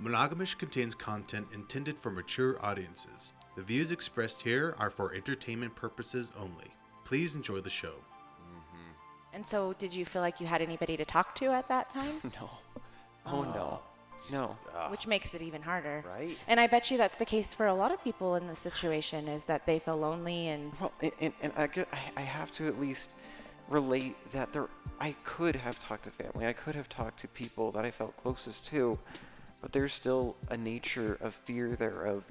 Monogam-ish contains content intended for mature audiences. The views expressed here are for entertainment purposes only. Please enjoy the show. And so, did you feel like you had anybody to talk to at that time? No. Oh, no. No. Which makes it even harder. Right? And I bet you that's the case for a lot of people in this situation, is that they feel lonely and... Well, and I have to at least relate that I could have talked to family. I could have talked to people that I felt closest to. But there's still a nature of fear there of,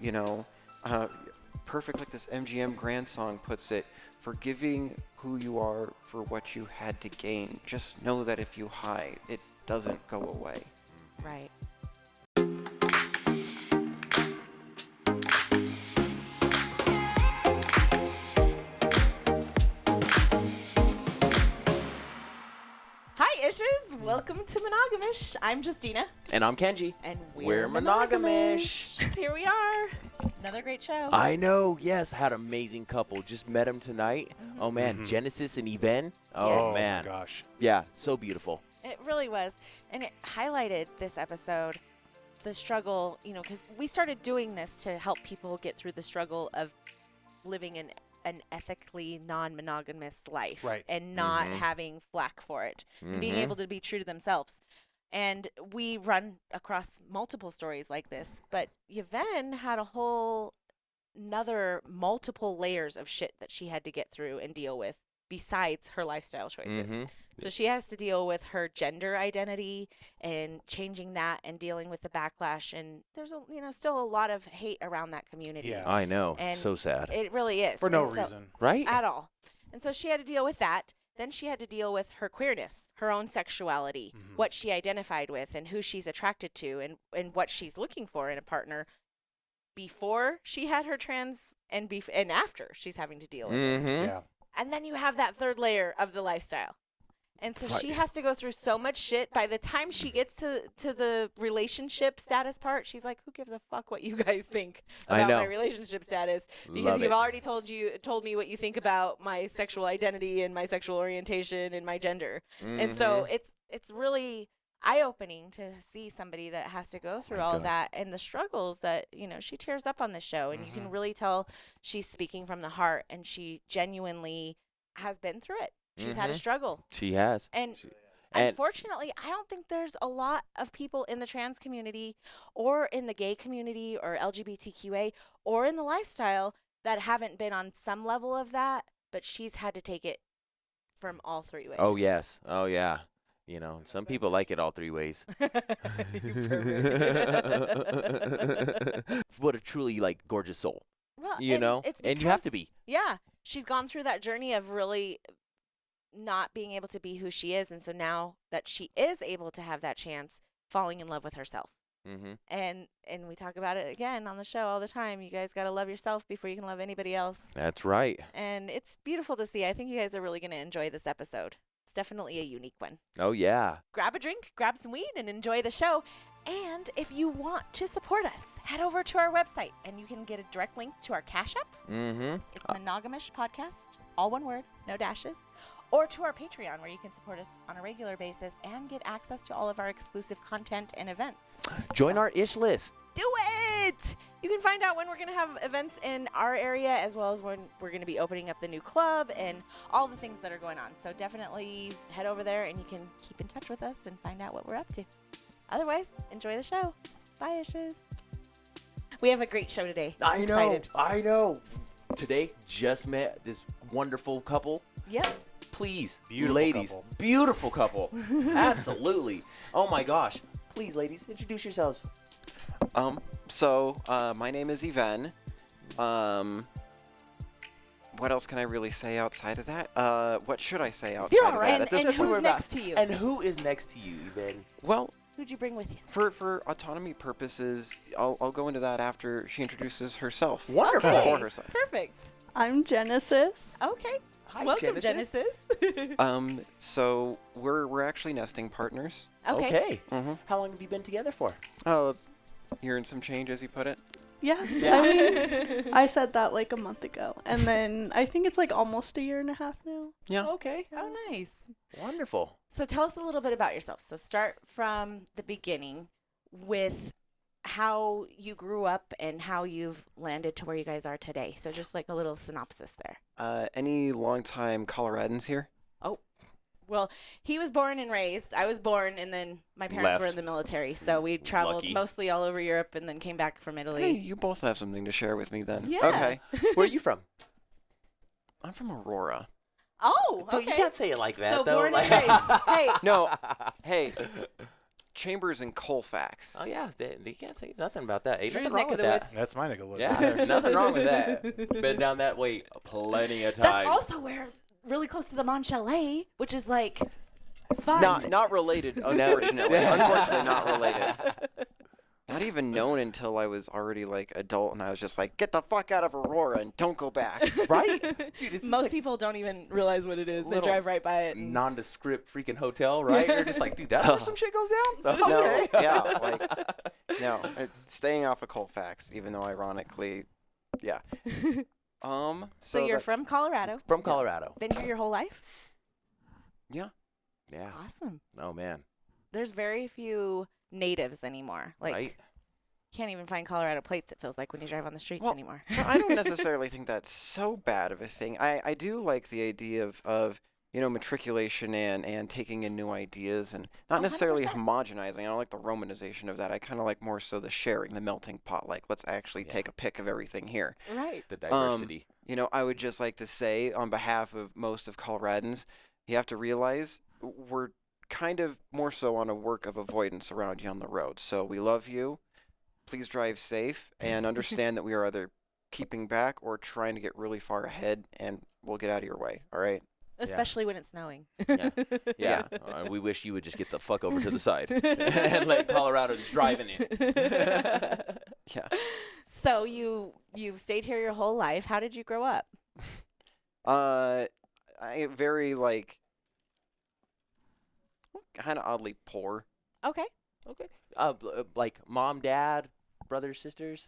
perfect like this MGM Grand song puts it, forgiving who you are for what you had to gain. Just know that if you hide, it doesn't go away. Right. Hi, Ishes. Welcome to Monogam-ish. I'm Justina. And I'm Kenji. And we're Monogam-ish. Here we are. Another great show. I know, yes. Had an amazing couple. Just met them tonight. Mm-hmm. Oh, man. Mm-hmm. Genesis and Yvenne. Oh, man. Oh, my gosh. Yeah, so beautiful. It really was. And it highlighted this episode, the struggle, because we started doing this to help people get through the struggle of living an ethically non-monogamous life. Right. And not having flack for it. And being able to be true to themselves. And we run across multiple stories like this. But Yvenne had a whole another multiple layers of shit that she had to get through and deal with besides her lifestyle choices. Mm-hmm. So she has to deal with her gender identity and changing that and dealing with the backlash. And there's still a lot of hate around that community. Yeah. I know. And so sad. It really is. For no reason. Right? At all. And so she had to deal with that. Then she had to deal with her queerness, her own sexuality, what she identified with and who she's attracted to and what she's looking for in a partner before she had her trans and after she's having to deal with this. Yeah. And then you have that third layer of the lifestyle. And so she has to go through so much shit. By the time she gets to the relationship status part, she's like, who gives a fuck what you guys think about my relationship status? Because you've already told me what you think about my sexual identity and my sexual orientation and my gender. And so it's really eye-opening to see somebody that has to go through all of that and the struggles that, she tears up on the show. And you can really tell she's speaking from the heart and she genuinely has been through it. She's had a struggle. She has. And unfortunately, I don't think there's a lot of people in the trans community or in the gay community or LGBTQA or in the lifestyle that haven't been on some level of that, but she's had to take it from all three ways. Oh, yes. Oh, yeah. Some people like it all three ways. What a truly, gorgeous soul. Well, and you have to be. Yeah. She's gone through that journey of really not being able to be who she is. And so now that she is able to have that chance, falling in love with herself. Mm-hmm. And we talk about it again on the show all the time. You guys got to love yourself before you can love anybody else. That's right. And it's beautiful to see. I think you guys are really going to enjoy this episode. It's definitely a unique one. Oh, yeah. Grab a drink, grab some weed, and enjoy the show. And if you want to support us, head over to our website, and you can get a direct link to our Cash App. Mm-hmm. It's Monogam-ish Podcast, all one word, no dashes. Or to our Patreon, where you can support us on a regular basis and get access to all of our exclusive content and events. Join our Ish list. Do it! You can find out when we're going to have events in our area, as well as when we're going to be opening up the new club and all the things that are going on. So definitely head over there, and you can keep in touch with us and find out what we're up to. Otherwise, enjoy the show. Bye, Ishes. We have a great show today. I know. Today, just met this wonderful couple. Yep. Please, Beautiful ladies. Couple. Beautiful couple. Absolutely. Oh, my gosh. Please, ladies, introduce yourselves. So my name is Yvenne. What else can I really say outside of that? What should I say outside of that? And who's next to you? And who is next to you, Yvenne? Well, who'd you bring with you? For autonomy purposes, I'll go into that after she introduces herself. Wonderful. Okay. For herself. Perfect. I'm Genesis. Okay. Hi, Welcome, Genesis. So we're actually nesting partners. Okay. Mm-hmm. How long have you been together for? Year and some change, as you put it. Yeah. I mean, I said that a month ago. And then I think it's almost a year and a half now. Yeah. Okay. Oh, nice. Wonderful. So tell us a little bit about yourself. So start from the beginning with how you grew up and how you've landed to where you guys are today. So just like a little synopsis there. Any longtime Coloradans here? Well, he was born and raised. I was born, and then my parents were in the military. So we traveled mostly all over Europe and then came back from Italy. Hey, you both have something to share with me then. Yeah. Okay. Where are you from? I'm from Aurora. Oh, okay. You can't say it like that, so though. born and raised. Hey. No. Hey. Chambers and Colfax. Oh, yeah. You can't say nothing about that. Ain't Drew's nothing wrong neck with of the that. woods. That's my neck of the woods. Yeah, nothing wrong with that. Been down that way plenty of times. That's also where, really close to the Mon Chalet, which is like fun. Not related, unfortunately. Unfortunately, not related. Not even known until I was already like adult, and I was just like, get the fuck out of Aurora and don't go back. Right? Dude, it's Most like people don't even realize what it is. They little drive right by it. And nondescript freaking hotel, right? You're just like, dude, that's where some shit goes down? No, Okay. yeah, no, staying off of Colfax, even though ironically, yeah. so you're that's- from Colorado. From Colorado. Been here your whole life? Yeah. Yeah. Awesome. Oh, man. There's very few natives anymore. Like, Right? can't even find Colorado plates, it feels like, when you drive on the streets Well, anymore. No, I don't necessarily think that's so bad of a thing. I do like the idea of matriculation and taking in new ideas and not necessarily 100%. homogenizing. I don't like the romanization of that. I kind of like more so the sharing, the melting pot. Like, let's actually take a pick of everything here. Right. The diversity. I would just like to say on behalf of most of Coloradans, you have to realize we're kind of more so on a work of avoidance around you on the road. So we love you. Please drive safe and understand that we are either keeping back or trying to get really far ahead, and we'll get out of your way. All right? Especially when it's snowing. Yeah. We wish you would just get the fuck over to the side and let Coloradans drive in it. Yeah. So you've stayed here your whole life. How did you grow up? I very kind of oddly poor. Okay. Okay. Like mom, dad, brothers, sisters?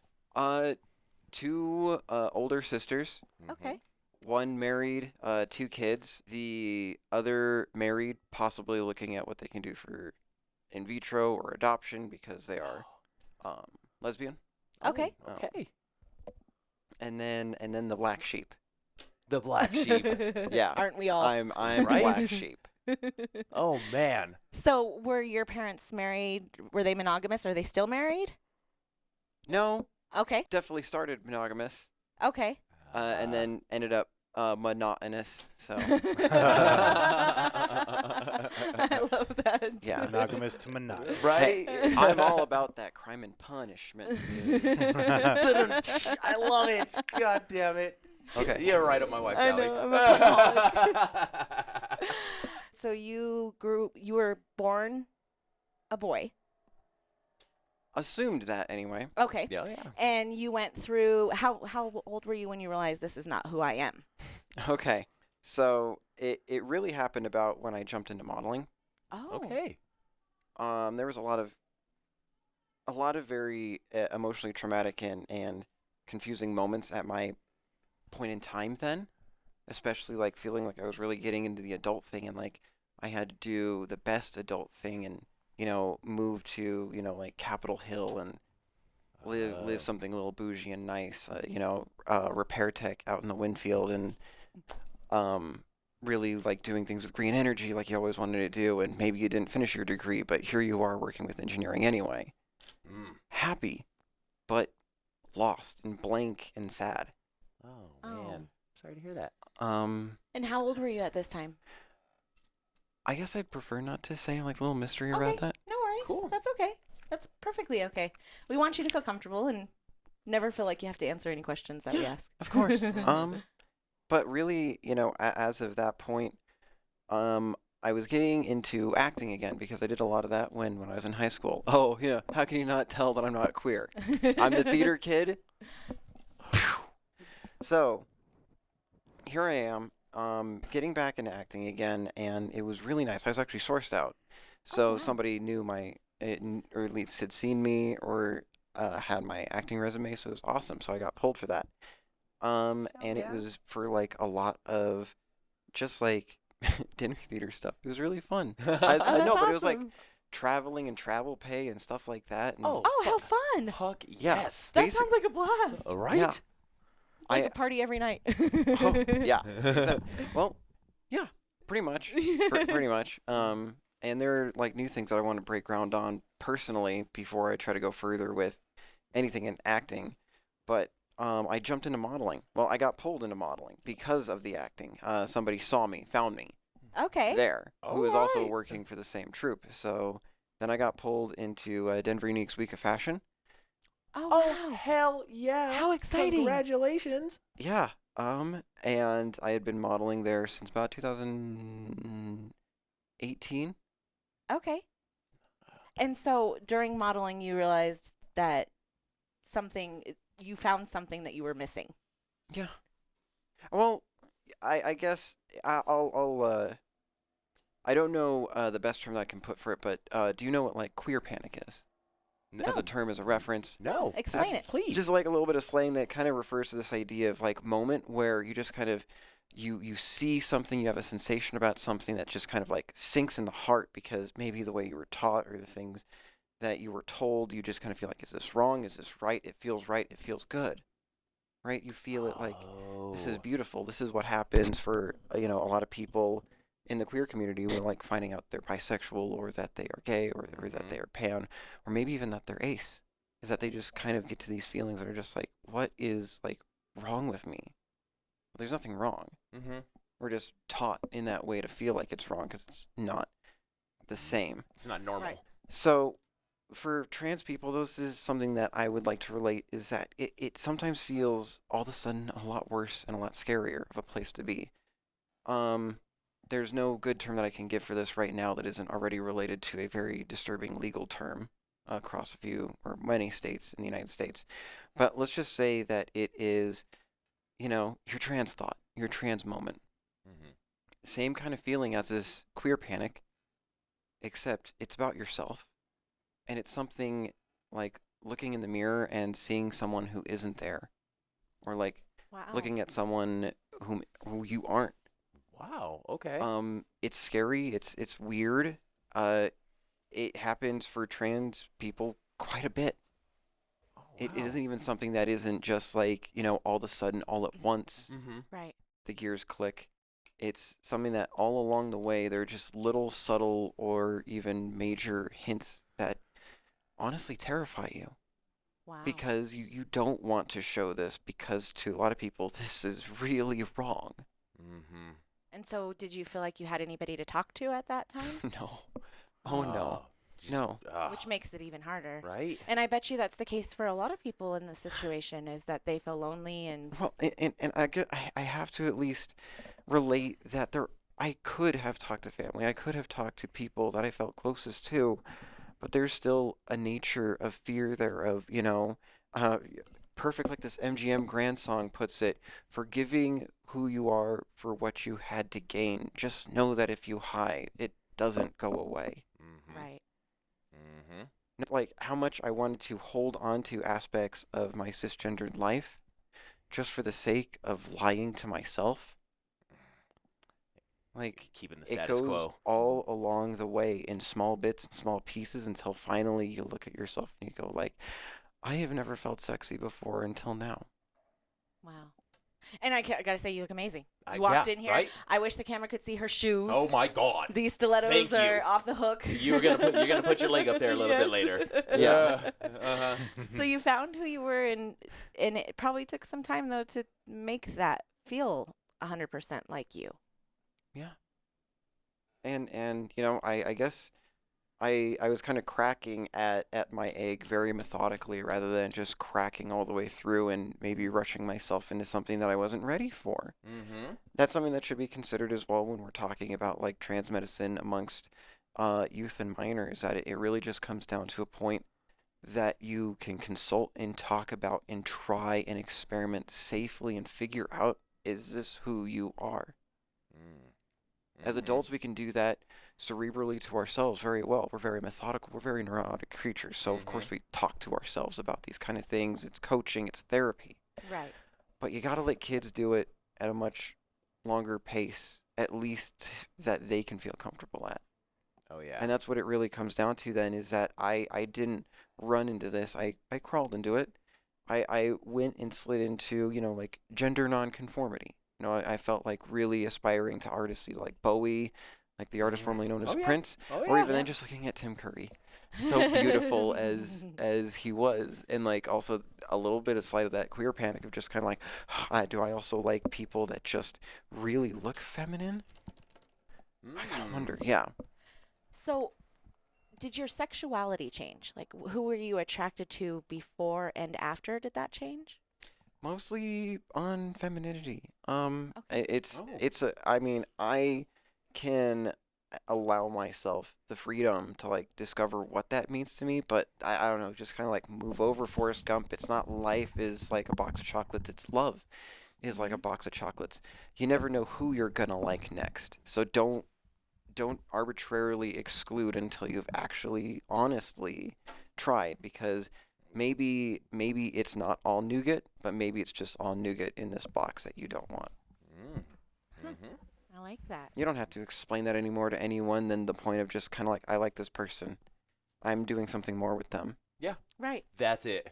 Two older sisters. Okay. One married, 2 kids. The other married, possibly looking at what they can do for in vitro or adoption because they are lesbian. Okay. Oh, okay. And then the black sheep. The black sheep. Yeah. Aren't we all? I'm Right? black sheep. Oh, man. So were your parents married? Were they monogamous? Are they still married? No, Okay. definitely started monogamous, Okay. and then ended up monotonous. So I love that. yeah. Monogamous to monogamous. Right? I'm all about that crime and punishment. I love it. God damn it. Okay. You're right up my wife's I alley. know, I'm a So you were born a boy. Assumed that anyway. Okay. Yeah. And you went through, how old were you when you realized this is not who I am? Okay. So it really happened about when I jumped into modeling. Oh. Okay. There was a lot of very emotionally traumatic and confusing moments at my point in time then, especially like feeling like I was really getting into the adult thing and like I had to do the best adult thing and move to like Capitol Hill and live something a little bougie and nice, repair tech out in the Winfield and really like doing things with green energy like you always wanted to do, and maybe you didn't finish your degree, but here you are working with engineering anyway. Happy, but lost and blank and sad. Oh, man. Sorry to hear that. And how old were you at this time? I guess I'd prefer not to say like a little mystery Okay. about that. No worries. Cool. That's okay. That's perfectly okay. We want you to feel comfortable and never feel like you have to answer any questions that we ask. Of course. But really, as of that point, I was getting into acting again because I did a lot of that when I was in high school. Oh, yeah. How can you not tell that I'm not queer? I'm the theater kid. So here I am, getting back into acting again, and it was really nice. I was actually sourced out. So wow. somebody knew or at least had seen me or had my acting resume, so it was awesome. So I got pulled for that. And it was for like a lot of just like dinner theater stuff. It was really fun. I know, but it was like traveling and travel pay and stuff like that. And Oh, how fun! Fuck Yeah. yes. That sounds like a blast. Right? Yeah. Like a party every night. Oh, yeah. Well, yeah, pretty much. Pretty much. And there are like new things that I want to break ground on personally before I try to go further with anything in acting. But I jumped into modeling. Well, I got pulled into modeling because of the acting. Somebody saw me, found me Okay. there, who was also Alright. working for the same troupe. So then I got pulled into Denver Unique's Week of Fashion. Oh, Oh, wow. hell yeah. How exciting. Congratulations. Yeah. And I had been modeling there since about 2018. Okay. And so during modeling, you realized that you found something that you were missing. Yeah. Well, I guess I'll I don't know the best term that I can put for it, but do you know what like queer panic is? As a term, as a reference. No. Explain it. Please. Just like a little bit of slang that kind of refers to this idea of like moment where you just kind of you see something, you have a sensation about something that just kind of like sinks in the heart because maybe the way you were taught or the things that you were told, you just kind of feel like, is this wrong? Is this right? It feels right. It feels good. Right? You feel it like this is beautiful. This is what happens for, a lot of people in the queer community who are like finding out they're bisexual or that they are gay or that they are pan or maybe even that they're ace, is that they just kind of get to these feelings that are just like, what is like wrong with me? Well, there's nothing wrong. Mm-hmm. We're just taught in that way to feel like it's wrong because it's not the same. It's not normal. Right. So for trans people, this is something that I would like to relate, is that it sometimes feels all of a sudden a lot worse and a lot scarier of a place to be. There's no good term that I can give for this right now that isn't already related to a very disturbing legal term across a few or many states in the United States. But let's just say that it is, your trans thought, your trans moment. Mm-hmm. Same kind of feeling as this queer panic, except it's about yourself. And it's something like looking in the mirror and seeing someone who isn't there. Or like Wow. looking at someone who you aren't. Wow. Okay. It's scary. It's weird. It happens for trans people quite a bit. Oh, It wow. isn't even something that isn't just like, all of a sudden, all at once, Mm-hmm. Right. the gears click. It's something that all along the way, there are just little subtle or even major hints that honestly terrify you. Wow. Because you don't want to show this because to a lot of people, this is really wrong. Mm-hmm. And so did you feel like you had anybody to talk to at that time? No. Oh, no. No. Which makes it even harder. Right. And I bet you that's the case for a lot of people in this situation, is that they feel lonely and Well, and I have to at least relate that I could have talked to family. I could have talked to people that I felt closest to, but there's still a nature of fear there of, perfect like this MGM Grand song puts it, forgiving who you are for what you had to gain. Just know that if you hide, it doesn't go away. Mm-hmm. right. Mm-hmm. Like how much I wanted to hold on to aspects of my cisgendered life just for the sake of lying to myself. Like Keeping the it status goes quo. all along the way in small bits and small pieces until finally you look at yourself and you go like, I have never felt sexy before until now. Wow. And I gotta say, you look amazing. I- You walked yeah, in here. right? I wish the camera could see her shoes. Oh my God. These stilettos Thank are you. off the hook. You're gonna put your leg up there a little bit Yes. later. Yeah. Uh-huh. So you found who you were, and it probably took some time though to make that feel 100% like you. Yeah. And I guess I was kind of cracking at my egg very methodically rather than just cracking all the way through and maybe rushing myself into something that I wasn't ready for. Mm-hmm. That's something that should be considered as well when we're talking about like trans medicine amongst youth and minors, that it really just comes down to a point that you can consult and talk about and try and experiment safely and figure out, is this who you are? As adults, we can do that cerebrally to ourselves very well. We're very methodical. We're very neurotic creatures. So, of course, we talk to ourselves about these kind of things. It's coaching. It's therapy. Right. But you got to let kids do it at a much longer pace, at least that they can feel comfortable at. Oh, yeah. And that's what it really comes down to then, is that I didn't run into this. I crawled into it. I went and slid into, like gender nonconformity. I felt like really aspiring to artistry like Bowie, like the artist formerly known as Prince, or even then just looking at Tim Curry. So beautiful as he was, and like also a little bit of slight of that queer panic of just kind of like, do I also like people that just really look feminine? I kind of wonder, yeah. So, did your sexuality change? Like, who were you attracted to before and after? Did that change? Mostly on femininity. Okay. I can allow myself the freedom to like discover what that means to me, but I don't know, just kind of like move over Forrest Gump. It's not life is like a box of chocolates, it's love is like a box of chocolates. You never know who you're gonna like next. So don't arbitrarily exclude until you've actually honestly tried, because maybe it's not all nougat, but maybe it's just all nougat in this box that you don't want. I like that. You don't have to explain that anymore to anyone than the point of just kind of like, I like this person. I'm doing something more with them. Yeah. Right. That's it.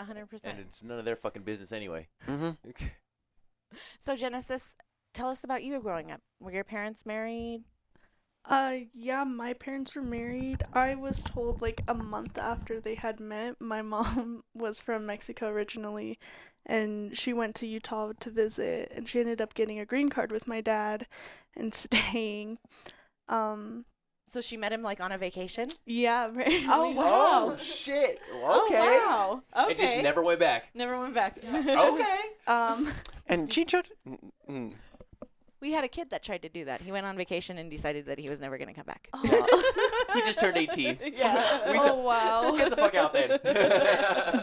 100%. And it's none of their fucking business anyway. Mm-hmm. So, Genesis, tell us about you growing up. Were your parents married? Yeah, my parents were married. I was told like a month after they had met. My mom was from Mexico originally, and she went to Utah to visit, and she ended up getting a green card with my dad and staying. So she met him like on a vacation? Yeah, apparently. Oh, wow. Oh, shit. Okay. Oh, wow. Okay. It just never went back. Never went back. Okay. And she just... We had a kid that tried to do that. He went on vacation and decided that he was never going to come back. Oh. He just turned 18. Yeah. Oh, wow. Get the fuck out then.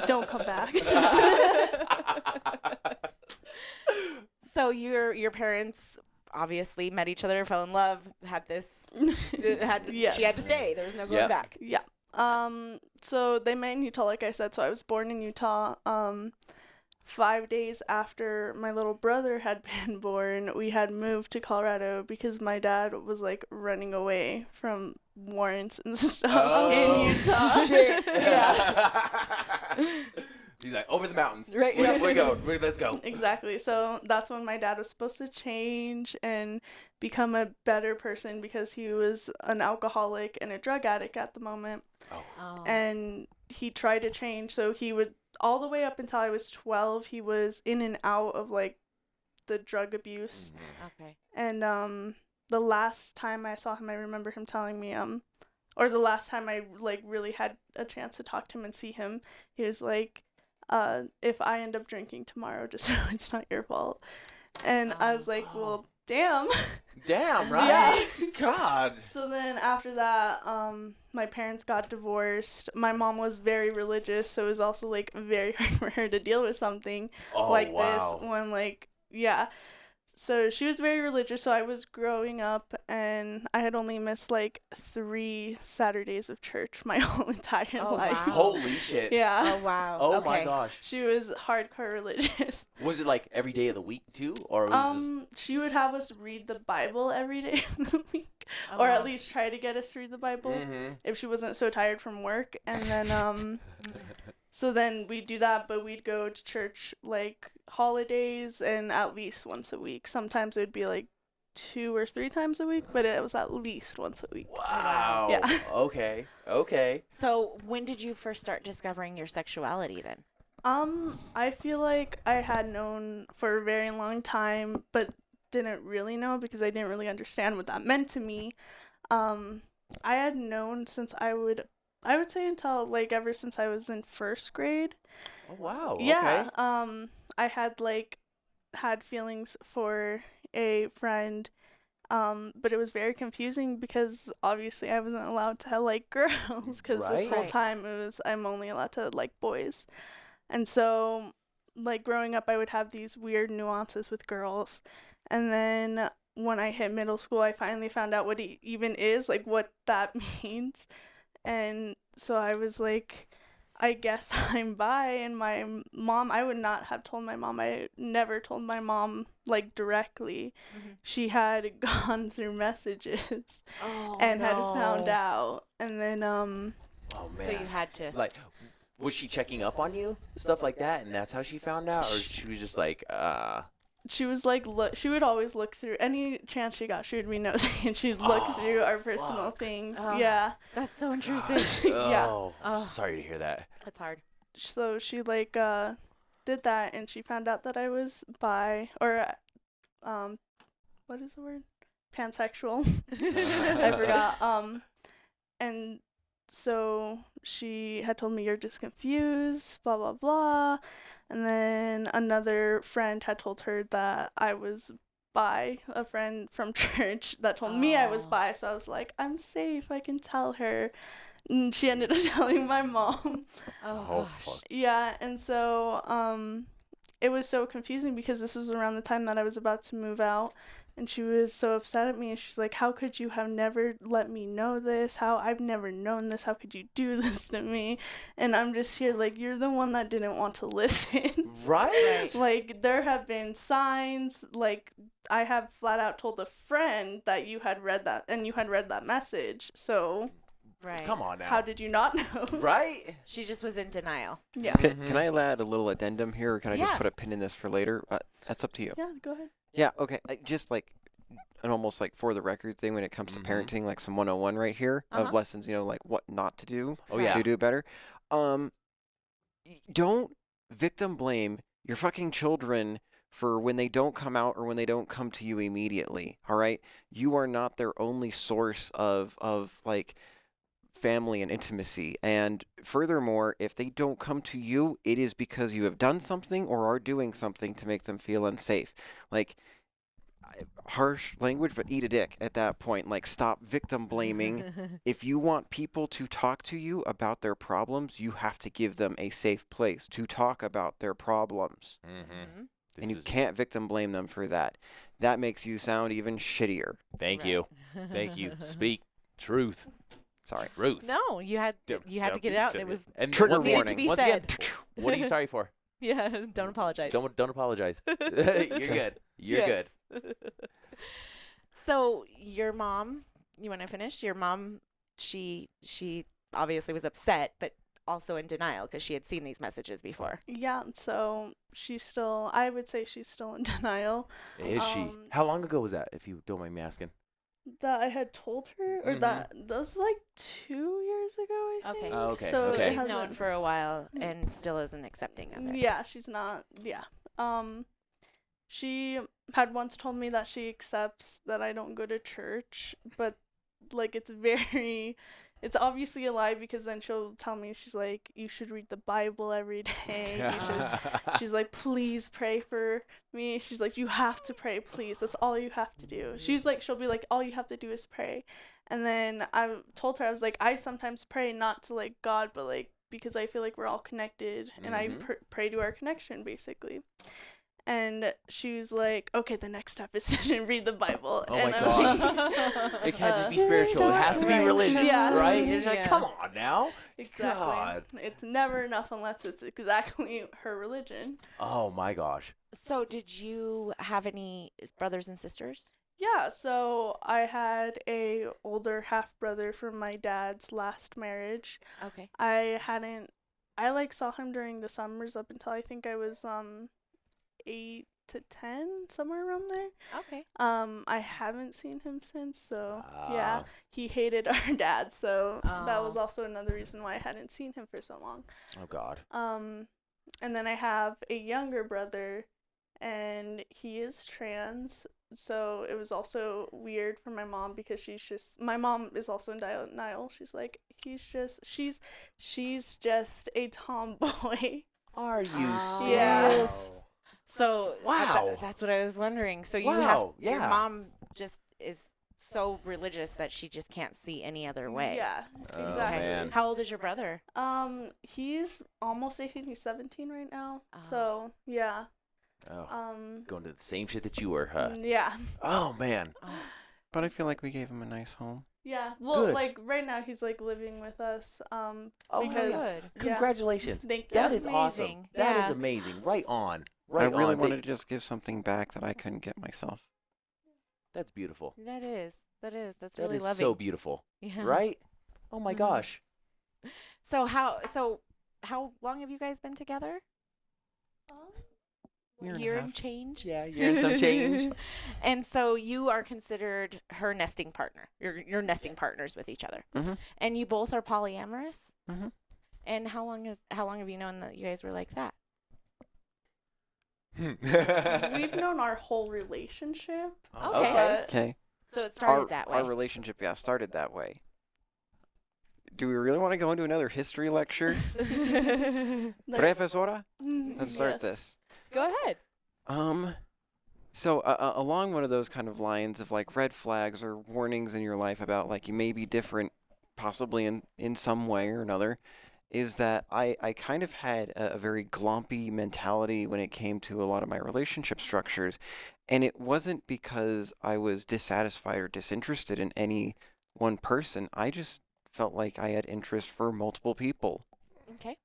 Don't come back. So your parents obviously met each other, fell in love, had this, Yes. she had to stay. There was no going back. Yeah. So they met in Utah, like I said. So I was born in Utah. 5 days after my little brother had been born, we had moved to Colorado because my dad was like running away from warrants and stuff in Utah. Shit. Yeah. He's like, over the mountains. Right. Where we go? Let's go. Exactly. So that's when my dad was supposed to change and become a better person, because he was an alcoholic and a drug addict at the moment. Oh. And he tried to change. So he would, all the way up until I was 12, he was in and out of like the drug abuse. Okay. And the last time I saw him, I remember him telling me, or the last time I like really had a chance to talk to him and see him, he was like, if I end up drinking tomorrow, just know it's not your fault. And I was like, well, damn. Damn, right? Yeah. God. So then after that, my parents got divorced. My mom was very religious, so it was also like very hard for her to deal with something like this when like, yeah. So she was very religious, so I was growing up, and I had only missed like 3 Saturdays of church my whole entire life. Wow. Holy shit. Yeah. Oh, wow. Oh okay. my gosh. She was hardcore religious. Was it like every day of the week too, or was it just... She would have us read the Bible every day of the week, Oh, or wow. at least try to get us to read the Bible if she wasn't so tired from work. And then so then we'd do that, but we'd go to church like holidays and at least once a week. Sometimes it would be like 2 or 3 times a week, but it was at least once a week. Wow. Yeah. Okay. So when did you first start discovering your sexuality then? I feel like I had known for a very long time, but didn't really know because I didn't really understand what that meant to me. I had known since I would say until like ever since I was in 1st grade. Oh wow. Yeah. Okay. I had feelings for a friend, but it was very confusing because obviously I wasn't allowed to like girls, because this whole Right. time it was I'm only allowed to like boys. And so like growing up, I would have these weird nuances with girls. And then when I hit middle school, I finally found out what it even is, like what that means. And so I was like, I guess I'm bi, and my mom, I would not have told my mom. I never told my mom, like, directly. She had gone through messages and had found out. And then, Oh, man. So you had to. Like, was she checking up on you? Stuff like that, and that's how she found out? Or she was just like, She was like, she would always look through any chance she got. She would be nosy, and she'd look through our personal things. Yeah. That's so intrusive. Yeah. Sorry to hear that. That's hard. So she like did that, and she found out that I was bi, or what is the word? Pansexual. I forgot. And so she had told me, you're just confused, blah blah blah. And then another friend had told her that I was bi, a friend from church that told me I was bi. So I was like, I'm safe, I can tell her. And she ended up telling my mom. Oh, fuck. Yeah, and so it was so confusing because this was around the time that I was about to move out, and she was so upset at me, and she's like, how could you have never let me know this? I've never known this. How could you do this to me? And I'm just here like, you're the one that didn't want to listen. Right? Like, there have been signs, like, I have flat out told a friend that you had read that, and you had read that message, so... Right. Come on now. How did you not know? Right? She just was in denial. Yeah. Can I add a little addendum here, or can I just Yeah. put a pin in this for later? That's up to you. Yeah, go ahead. Yeah, okay. Just like an almost like for the record thing when it comes to parenting, like some 101 right here of lessons, like what not to do to do better. Don't victim blame your fucking children for when they don't come out or when they don't come to you immediately, all right? You are not their only source of like family and intimacy. And furthermore, if they don't come to you, it is because you have done something or are doing something to make them feel unsafe. Like, harsh language, but eat a dick at that point. Like, stop victim blaming. If you want people to talk to you about their problems, you have to give them a safe place to talk about their problems. And you can't victim blame them for that. That makes you sound even shittier. Thank you. Thank you. Speak truth. Sorry. Truth. No, you had to get it out. And it was Trigger needed warning. to be Once said. again, what are you sorry for? Yeah, don't apologize. Don't apologize. You're good. You're good. So your mom, you want to finish? Your mom, she obviously was upset, but also in denial because she had seen these messages before. Yeah, so I would say she's still in denial. Is she? How long ago was that, if you don't mind me asking? That I had told her, or that was like 2 years ago, I think. Okay. Oh, okay. So Okay. She's known for a while and still isn't accepting of it. Yeah, she's not. Yeah. She had once told me that she accepts that I don't go to church, but like it's obviously a lie because then she'll tell me, she's like, you should read the Bible every day. She's like, please pray for me. She's like, you have to pray, please. That's all you have to do. She'll be like, all you have to do is pray. And then I told her, I was like, I sometimes pray not to like God, but like because I feel like we're all connected, and I pray to our connection basically. And she was like, okay, the next step is to read the Bible. Oh and my God. It can't just be spiritual. It has to be religious, right? It's like, come on now. Exactly. God. It's never enough unless it's exactly her religion. Oh my gosh. So did you have any brothers and sisters? Yeah, so I had a older half brother from my dad's last marriage. Okay. I saw him during the summers up until I think I was 8 to 10, somewhere around there. Okay. I haven't seen him since, so yeah, he hated our dad, so that was also another reason why I hadn't seen him for so long. Oh God. And then I have a younger brother, and he is trans, so it was also weird for my mom because my mom is also in denial. She's like, she's just a tomboy. Are you serious? Yeah. So Wow. That's what I was wondering. So your mom just is so religious that she just can't see any other way. Yeah, Oh, exactly. man. How old is your brother? He's almost 18. He's 17 right now. So yeah. Oh. Going to the same shit that you were, huh? Yeah. Oh man. But I feel like we gave him a nice home. Yeah. Well, Good. like right now he's like living with us. Oh, Because good. Congratulations. Thank you. That That's is awesome. amazing. That is Yeah. amazing. Right on. I Right really on. wanted to just give something back that I couldn't get myself. That's beautiful. That is. That's That really is loving. so beautiful. Yeah. Right? Oh my Mhm. gosh. So how long have you guys been together? Year and a half. change. Yeah, you're in some change. And so you are considered her nesting partner. You're nesting partners with each other. Mhm. And you both are polyamorous. Mhm. And how long have you known that you guys were like that? We've known our whole relationship. Okay. But Okay. So it started that way. Our relationship, started that way. Do we really want to go into another history lecture? Profesora? Let's start Yes. this. Go ahead. So along one of those kind of lines of like red flags or warnings in your life about like you may be different, possibly in some way or another, is that I kind of had a very glompy mentality when it came to a lot of my relationship structures. And it wasn't because I was dissatisfied or disinterested in any one person. I just felt like I had interest for multiple people. Okay.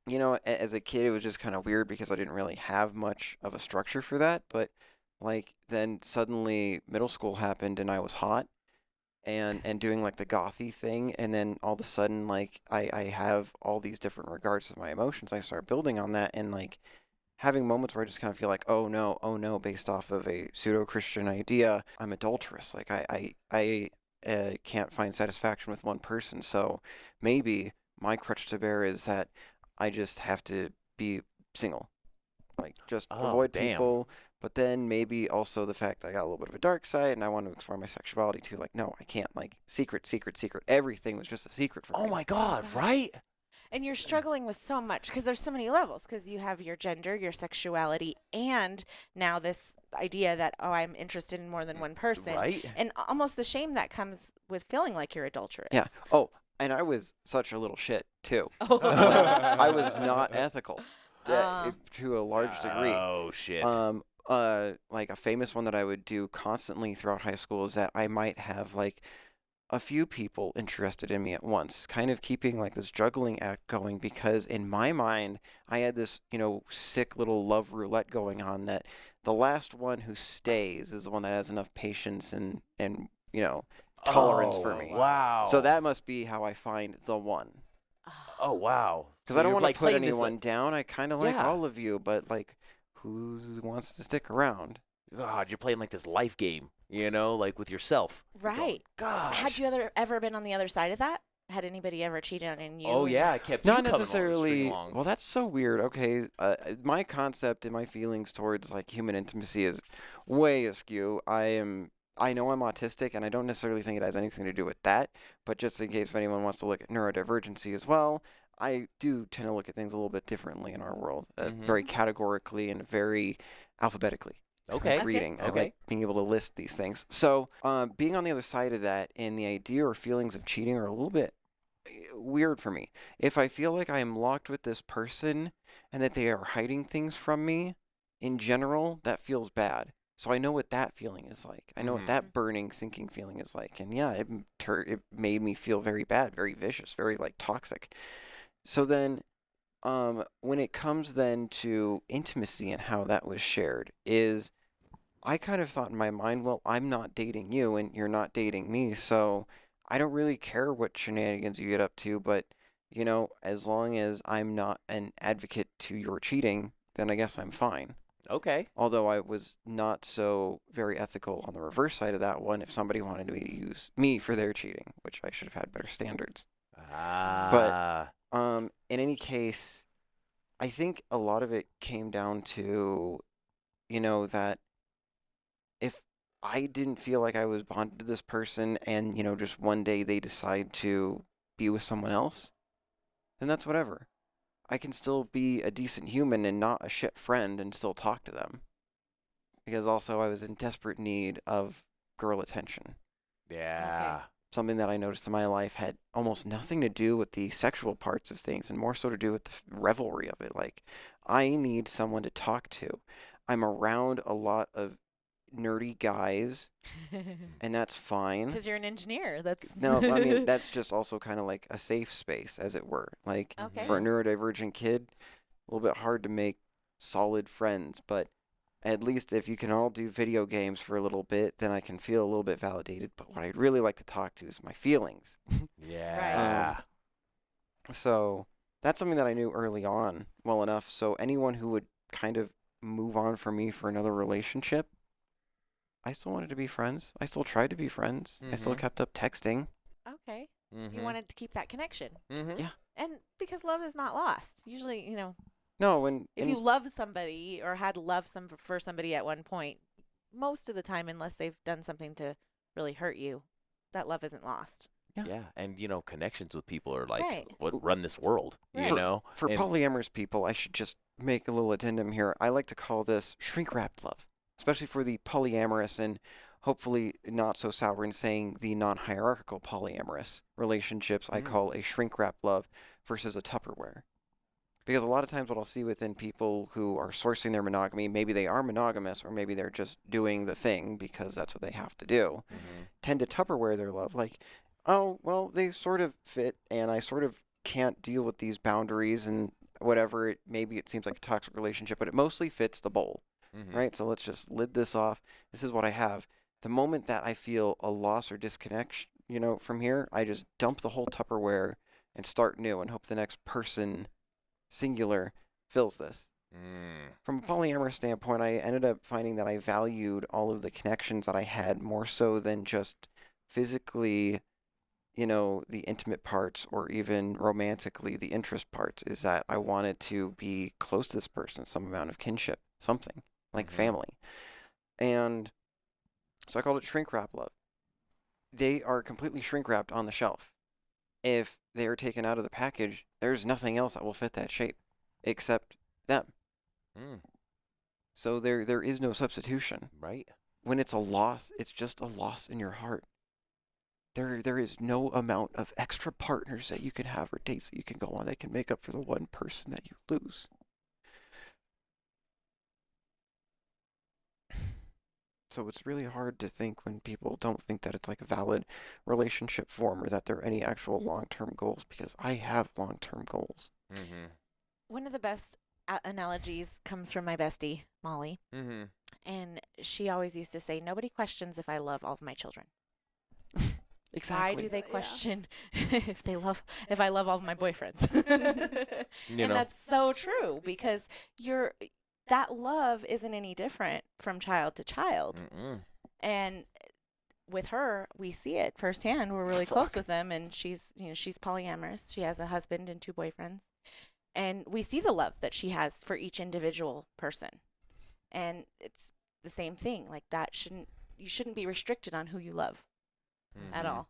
You know, as a kid, it was just kind of weird because I didn't really have much of a structure for that. But like then suddenly middle school happened and I was hot and doing like the gothy thing. And then all of a sudden, like I have all these different regards to my emotions. I start building on that and like having moments where I just kind of feel like, oh no, based off of a pseudo-Christian idea, I'm adulterous. Like I can't find satisfaction with one person. So maybe my crutch to bear is that I just have to be single, like just avoid people. But then maybe also the fact that I got a little bit of a dark side and I want to explore my sexuality too. Like, no, I can't. Like, secret. Everything was just a secret for me. Oh my God, right? And you're struggling with so much because there's so many levels because you have your gender, your sexuality, and now this idea that, oh, I'm interested in more than one person. Right? And almost the shame that comes with feeling like you're adulterous. Yeah. Oh, and I was such a little shit too. Oh. I was not ethical to a large degree. Oh shit. Like a famous one that I would do constantly throughout high school is that I might have like a few people interested in me at once, kind of keeping like this juggling act going because in my mind I had this, sick little love roulette going on that the last one who stays is the one that has enough patience and tolerance for me. Wow. So that must be how I find the one. Oh wow. Because So I don't you're, want like, to put playing this, anyone down. I kind of like Yeah. all of you, but like, who wants to stick around? God, you're playing like this life game, like with yourself. You're going, Right. Gosh. Had you ever been on the other side of that? Had anybody ever cheated on you? Oh yeah, I kept you Not coming along, necessarily. string along. Well, that's so weird. Okay, my concept and my feelings towards like human intimacy is way askew. I know I'm autistic, and I don't necessarily think it has anything to do with that. But just in case if anyone wants to look at neurodivergency as well, I do tend to look at things a little bit differently in our world, very categorically and very alphabetically. Okay. Like reading. I Okay. like being able to list these things. So, being on the other side of that and the idea or feelings of cheating are a little bit weird for me. If I feel like I am locked with this person and that they are hiding things from me, in general, that feels bad. So I know what that feeling is like. I know what that burning, sinking feeling is like. And yeah, it made me feel very bad, very vicious, very like toxic. So then, when it comes then to intimacy and how that was shared is I kind of thought in my mind, well, I'm not dating you and you're not dating me, so I don't really care what shenanigans you get up to, but, as long as I'm not an advocate to your cheating, then I guess I'm fine. Okay. Although I was not so very ethical on the reverse side of that one if somebody wanted to use me for their cheating, which I should have had better standards. In any case, I think a lot of it came down to, that if I didn't feel like I was bonded to this person and, just one day they decide to be with someone else, then that's whatever. I can still be a decent human and not a shit friend and still talk to them. Because also I was in desperate need of girl attention. Yeah. Something that I noticed in my life had almost nothing to do with the sexual parts of things and more so to do with the revelry of it. Like, I need someone to talk to. I'm around a lot of nerdy guys, and that's fine. Because you're an engineer. That's No, I mean, that's just also kind of like a safe space, as it were. Like, Okay. for a neurodivergent kid, a little bit hard to make solid friends, but at least if you can all do video games for a little bit, then I can feel a little bit validated. But what I'd really like to talk to is my feelings. Yeah. So that's something that I knew early on well enough. So anyone who would kind of move on from me for another relationship, I still wanted to be friends. I still tried to be friends. I still Mhm. kept up texting. Okay. Mhm. You wanted to keep that connection. Mhm. Yeah. And because love is not lost. Usually, No, and if you love somebody or had love for somebody at one point, most of the time, unless they've done something to really hurt you, that love isn't lost. Yeah, and connections with people are like Right. what run this world. Right. You know, for And- polyamorous people, I should just make a little addendum here. I like to call this shrink-wrapped love, especially for the polyamorous and hopefully not so sour in saying the non-hierarchical polyamorous relationships. I call a shrink-wrapped love versus a Tupperware. Because a lot of times what I'll see within people who are sourcing their monogamy, maybe they are monogamous or maybe they're just doing the thing because that's what they have to do, tend to Tupperware their love. Like, oh, well, they sort of fit and I sort of can't deal with these boundaries and whatever. Maybe it seems like a toxic relationship, but it mostly fits the bowl, right? So let's just lid this off. This is what I have. The moment that I feel a loss or disconnection, from here, I just dump the whole Tupperware and start new and hope the next person, singular, fills this. From a polyamorous standpoint, I ended up finding that I valued all of the connections that I had more so than just physically, the intimate parts or even romantically the interest parts, is that I wanted to be close to this person, some amount of kinship, something like family. And so I called it shrink wrap love. They are completely shrink wrapped on the shelf. If they are taken out of the package, there's nothing else that will fit that shape except them. So there is no substitution. Right. When it's a loss, it's just a loss in your heart. There is no amount of extra partners that you can have or dates that you can go on that can make up for the one person that you lose. So it's really hard to think when people don't think that it's like a valid relationship form or that there are any actual long-term goals, because I have long-term goals. One of the best analogies comes from my bestie, Molly. And she always used to say, nobody questions if I love all of my children. Exactly. Why do they question if I love all of my boyfriends? You And know. that's so true, because that love isn't any different from child to child. And with her, we see it firsthand. We're really close with them, and she's polyamorous. She has a husband and 2 boyfriends. And we see the love that she has for each individual person. And it's the same thing. Like, you shouldn't be restricted on who you love at all.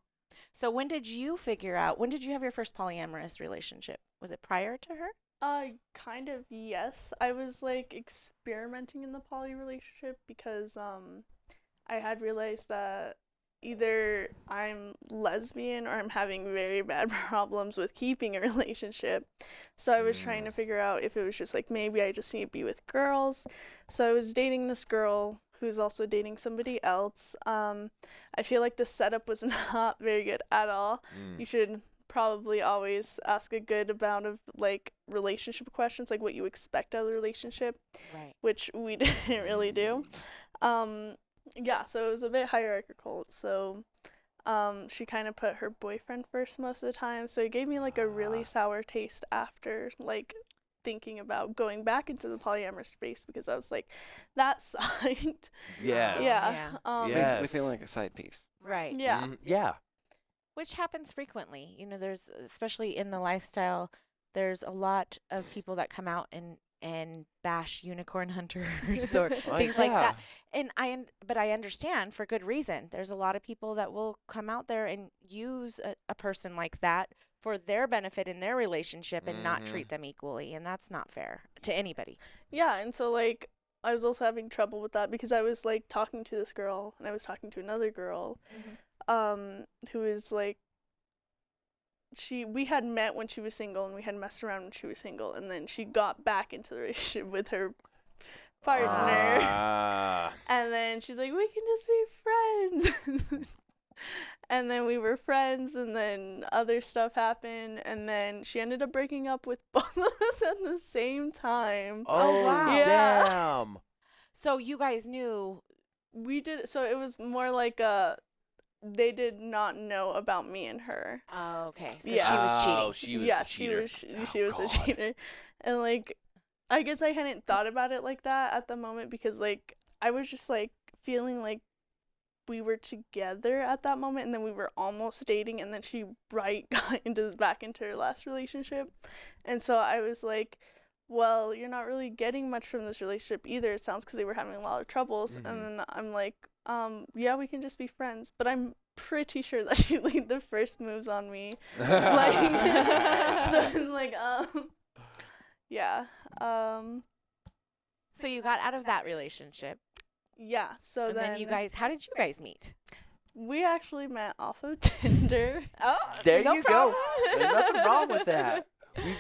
So when did you have your first polyamorous relationship? Was it prior to her? Kind of, yes. I was like experimenting in the poly relationship because I had realized that either I'm lesbian or I'm having very bad problems with keeping a relationship. So I was trying to figure out if it was just like maybe I just need to be with girls. So I was dating this girl who's also dating somebody else. I feel like the setup was not very good at all. You should probably always ask a good amount of like relationship questions, like what you expect out of the relationship, Right. which we didn't really do. Yeah, so it was a bit hierarchical. So she kind of put her boyfriend first most of the time, so it gave me like a really sour taste after like thinking about going back into the polyamorous space, because I was like, that sucked. Yes. Yeah. Yes. Basically feeling like a side piece. Right. Yeah. Yeah. Which happens frequently. There's, especially in the lifestyle, there's a lot of people that come out and bash unicorn hunters or things like that. And I understand, for good reason. There's a lot of people that will come out there and use a person like that for their benefit in their relationship and not treat them equally, and that's not fair to anybody. Yeah, and so like I was also having trouble with that because I was like talking to this girl and I was talking to another girl who is like, we had met when she was single and we had messed around when she was single, and then she got back into the relationship with her partner. And then she's like, we can just be friends. And then we were friends, and then other stuff happened, and then she ended up breaking up with both of us at the same time. Oh, wow. Yeah. Damn. So you guys knew. We did, so it was more like they did not know about me and her. Oh, okay. So Yeah. she was cheating. Oh, she was Yeah, the cheater. she was a cheater. And like, I guess I hadn't thought about it like that at the moment because like I was just like feeling like we were together at that moment, and then we were almost dating, and then she got back into her last relationship. And so I was like, well, you're not really getting much from this relationship either, it sounds, because they were having a lot of troubles. And then I'm like, yeah, we can just be friends. But I'm pretty sure that she laid the first moves on me. Like, so it's like, yeah. So you got out of that relationship. Yeah, so And then you guys, how did you guys meet? we actually met off of Tinder. Oh, There no you problem. go. There's nothing wrong with that.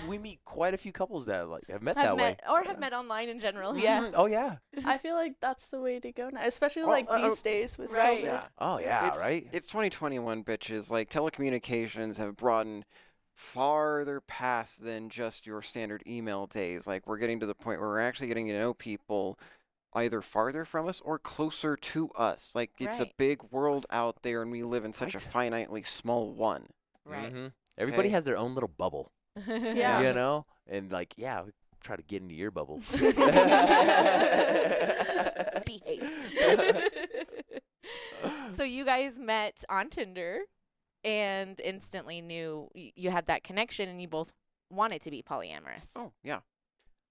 We meet quite a few couples that like have met that way. Or have met online in general. Yeah. Mhm. Oh yeah. I feel like that's the way to go now, especially Oh, like these days with right. COVID. Yeah. Oh yeah. It's, Right. It's 2021, bitches. Like, telecommunications have broadened farther past than just your standard email days. Like, we're getting to the point where we're actually getting to know people either farther from us or closer to us. Like, it's a Right. big world out there, and we live in such a Right. finitely small one. Right. Everybody Okay. has their own little bubble. Yeah. You know, and like we try to get into your bubble. Behave. So you guys met on Tinder and instantly knew you had that connection and you both wanted to be polyamorous. Oh, yeah.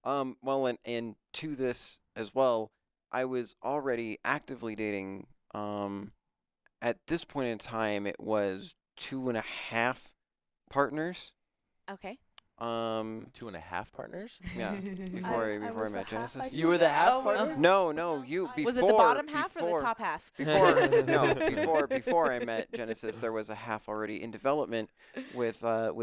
Well, and to this as well, I was already actively dating. At this point in time, it was 2.5 partners. Okay. 2.5 partners. Yeah, before I was met the half, Genesis. I You were the half Oh, partner? No, you before. Was it the bottom half or the top half? Before I met Genesis, there was a half already in development with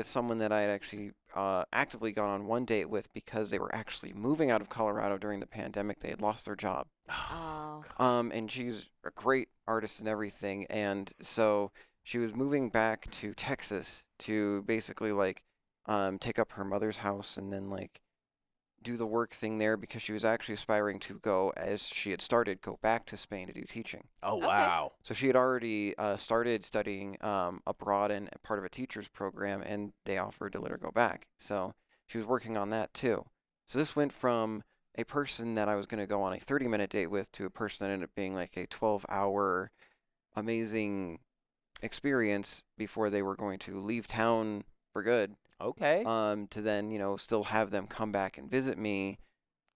someone that I had actually actively gone on one date with because they were actually moving out of Colorado during the pandemic. They had lost their job. Oh. And she's a great artist and everything, and so she was moving back to Texas to basically like take up her mother's house and then like do the work thing there because she was actually aspiring to go, as she had started, go back to Spain to do teaching. Oh Okay. wow. So she had already started studying abroad and part of a teacher's program, and they offered to let her go back. So she was working on that too. So this went from a person that I was going to go on a 30-minute date with to a person that ended up being like a 12-hour amazing experience before they were going to leave town for good. Okay. To then, still have them come back and visit me,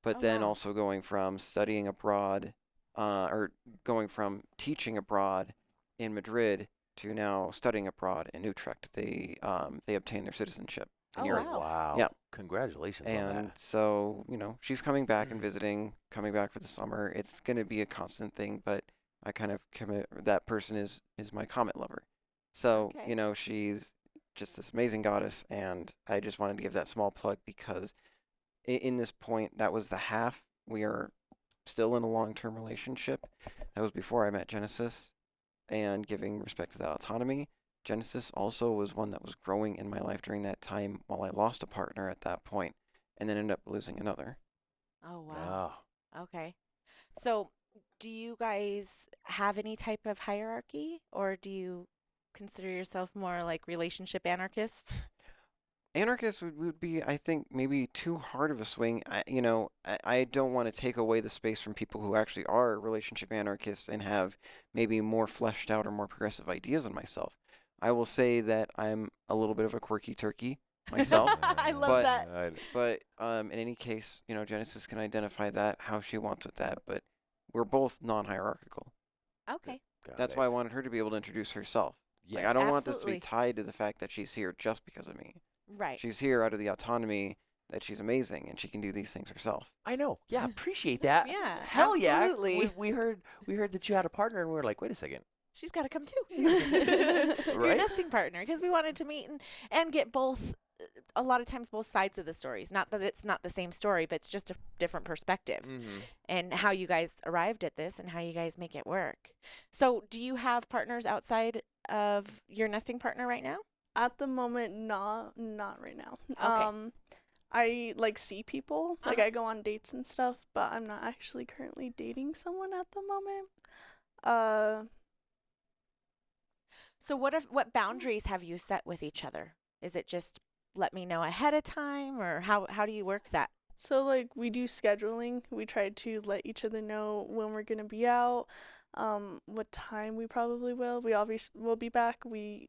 but Oh, then wow. also going from studying abroad, or going from teaching abroad in Madrid to now studying abroad in Utrecht. They obtained their citizenship in Oh, Europe. wow. Wow. Yeah. Congratulations on And that. so, she's coming back and visiting, coming back for the summer. It's going to be a constant thing, but I kind of commit, that person is my comet lover. So, Okay. she's just this amazing goddess, and I just wanted to give that small plug because in this point, that was the half. We are still in a long-term relationship. That was before I met Genesis, and giving respect to that autonomy. Genesis also was one that was growing in my life during that time while I lost a partner at that point, and then ended up losing another. Oh, wow. Okay. So do you guys have any type of hierarchy, or do you consider yourself more like relationship anarchists? Anarchists would be, I think, maybe too hard of a swing. I don't want to take away the space from people who actually are relationship anarchists and have maybe more fleshed out or more progressive ideas on myself. I will say that I'm a little bit of a quirky turkey myself. I love But- that. But in any case, Genesis can identify that how she wants with that. But we're both non-hierarchical. Okay. That's why I wanted her to be able to introduce herself. Yes. Like, I don't want this to be Absolutely. tied to the fact that she's here just because of me. Right. She's here out of the autonomy that she's amazing and she can do these things herself. I know. Yeah. Appreciate that. Yeah. Hell absolutely. yeah. We heard that you had a partner, and we were like, wait a second. She's got to come too. Your Right? nesting partner, because we wanted to meet and get both a lot of times both sides of the stories. Not that it's not the same story, but it's just a different perspective. And how you guys arrived at this and how you guys make it work. So do you have partners outside of your nesting partner right now? At the moment, not right now. Okay. I like see people, like I go on dates and stuff, but I'm not actually currently dating someone at the moment. So what boundaries have you set with each other? Is it just let me know ahead of time, or how do you work that? So like we do scheduling. We try to let each other know when we're gonna be out, what time we probably will. We obviously will be back. We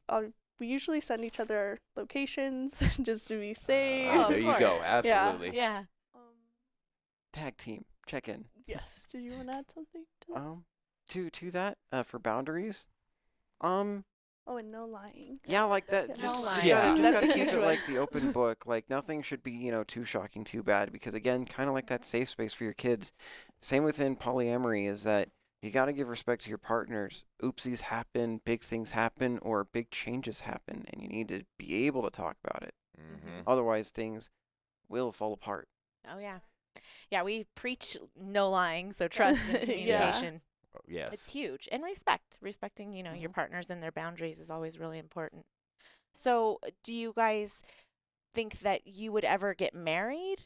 usually send each other our locations just to be safe. There you go. Absolutely. Yeah. Tag team check in. Yes. Did you want to add something to that? To that for boundaries. Oh, and no lying. Yeah, like that. Yeah. Just, No lying. just Yeah. gotta, just That's gotta a keep huge it one. like the open book. Like nothing should be, too shocking, too bad. Because again, kind of like that safe space for your kids. Same within polyamory is that you gotta give respect to your partners. Oopsies happen, big things happen, or big changes happen, and you need to be able to talk about it. Otherwise, things will fall apart. Oh yeah. Yeah, we preach no lying, so trust and communication. Yes. It's huge. And respecting, your partners and their boundaries is always really important. So, do you guys think that you would ever get married?